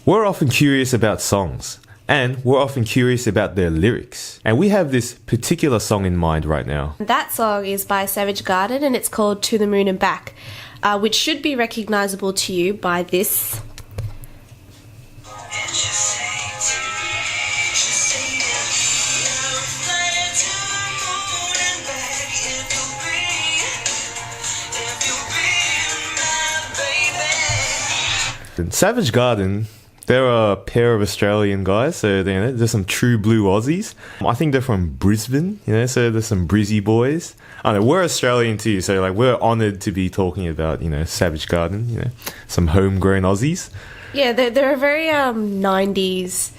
We're often curious about songs, and we're often curious about their lyrics. And we have this particular song in mind right now. That song is by Savage Garden and it's called To the Moon and Back, which should be recognisable to you by this. Savage Garden, they're a pair of Australian guys, so they're some true blue Aussies. I think they're from Brisbane, so there's some Brizzy boys. I know, we're Australian too, so we're honoured to be talking about, Savage Garden, some homegrown Aussies. Yeah, they're a very 90s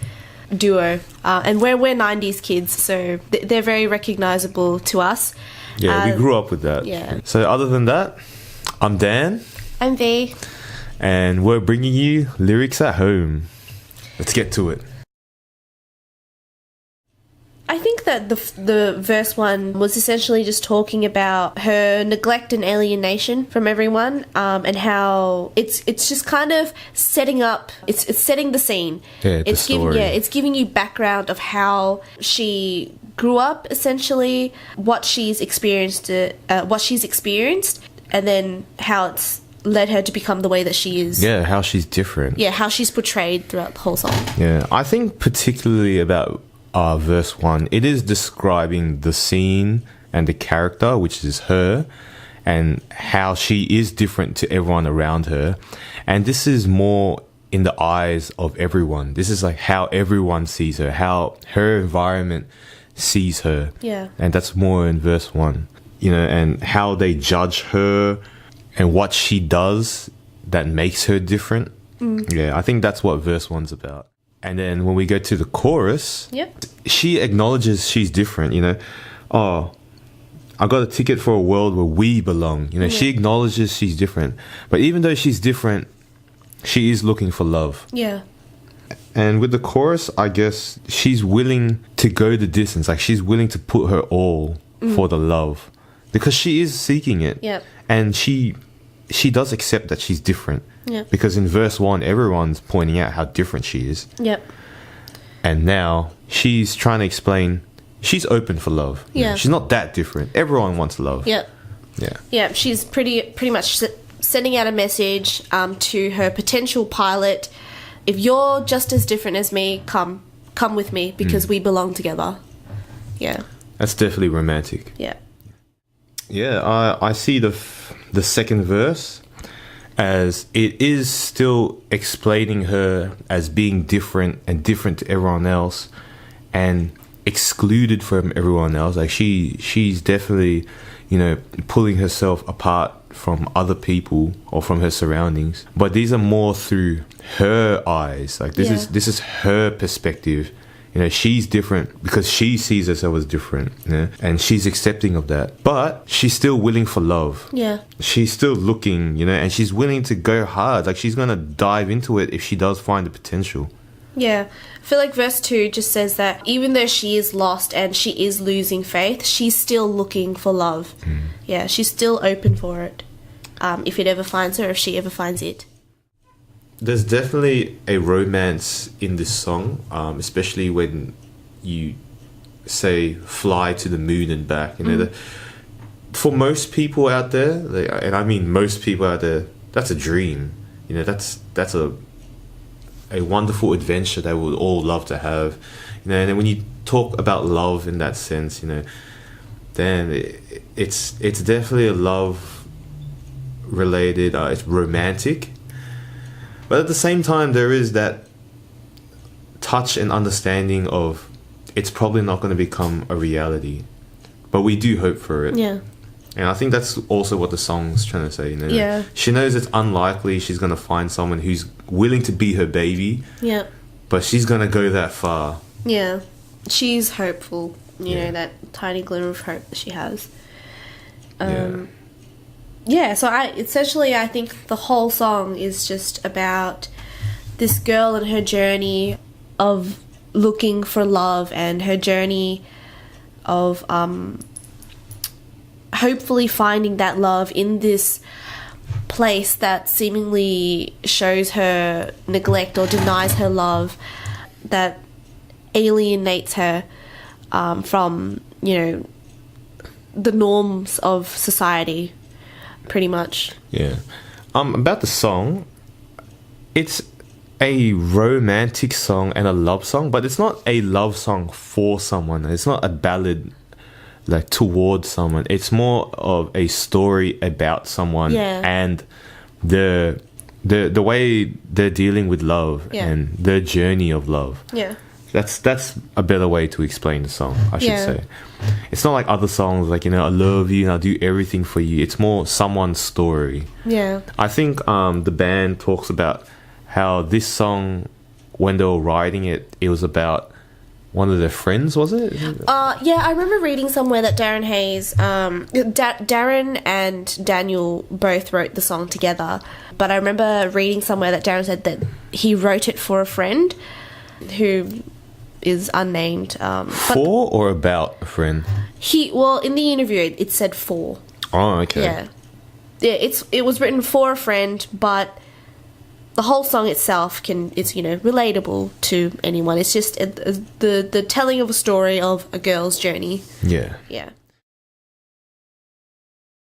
duo, and we're 90s kids, so they're very recognisable to us. Yeah, we grew up with that. Yeah. So other than that, I'm Dan. I'm V. And we're bringing you Lyrics at Home. Let's get to it. I think that the verse 1 was essentially just talking about her neglect and alienation from everyone, and how it's just kind of setting up, it's setting the scene. Yeah, the story. It's giving you background of how she grew up, essentially, what she's experienced, and then how it's led her to become the way that she is. Yeah, how she's different. Yeah, how she's portrayed throughout the whole song. Yeah, I think particularly about verse 1, it is describing the scene and the character, which is her, and how she is different to everyone around her. And this is more in the eyes of everyone. This is like how everyone sees her, how her environment sees her. Yeah. And that's more in verse 1, and how they judge her and what she does that makes her different. Yeah, I think that's what verse 1's about. And then when we go to the chorus, Yep. she acknowledges she's different, Oh, I got a ticket for a world where we belong. She acknowledges she's different. But even though she's different, she is looking for love. Yeah. And with the chorus, I guess she's willing to go the distance. Like, she's willing to put her all for the love. Because she is seeking it. Yep. And she does accept that she's different. Yep. Because in verse 1, everyone's pointing out how different she is. Yep. And now she's trying to explain she's open for love. Yeah. She's not that different. Everyone wants love. Yep. Yeah. Yeah, she's pretty much sending out a message to her potential pilot. If you're just as different as me, come with me because we belong together. Yeah. That's definitely romantic. Yeah. Yeah, I see the second verse as it is still explaining her as being different and different to everyone else and excluded from everyone else. Like she's definitely, pulling herself apart from other people or from her surroundings. But these are more through her eyes. Like this is her perspective. She's different because she sees herself as different, and she's accepting of that. But she's still willing for love. Yeah. She's still looking, and she's willing to go hard. Like, she's going to dive into it if she does find the potential. Yeah. I feel like verse 2 just says that even though she is lost and she is losing faith, she's still looking for love. Yeah, she's still open for it. If it ever finds her, if she ever finds it. There's definitely a romance in this song, especially when you say fly to the moon and back. For most people out there, and I mean most people out there, that's a dream. That's a wonderful adventure that we would all love to have. And then when you talk about love in that sense, then it's definitely a love related. It's romantic. But at the same time, there is that touch and understanding of it's probably not going to become a reality. But we do hope for it. Yeah. And I think that's also what the song's trying to say. Yeah. She knows it's unlikely she's going to find someone who's willing to be her baby. Yeah. But she's going to go that far. Yeah. She's hopeful. You know, that tiny glimmer of hope that she has. Yeah, so I think the whole song is just about this girl and her journey of looking for love and her journey of hopefully finding that love in this place that seemingly shows her neglect or denies her love, that alienates her from, you know, the norms of society, pretty much. Yeah. About the song, it's a romantic song and a love song, but it's not a love song for someone. It's not a ballad like towards someone. It's more of a story about someone and the way they're dealing with love and their journey of love. Yeah. That's a better way to explain the song, I should say. It's not like other songs like, you know, I love you and I'll do everything for you. It's more someone's story. Yeah. I think the band talks about how this song, when they were writing it, it was about one of their friends, was it? Yeah, I remember reading somewhere that Darren Hayes, Darren and Daniel both wrote the song together. But I remember reading somewhere that Darren said that he wrote it for a friend who is unnamed. For or about a friend? In the interview it said for. Oh, okay. Yeah, it was written for a friend, but the whole song itself is, you know, relatable to anyone. It's just the telling of a story of a girl's journey. Yeah. Yeah.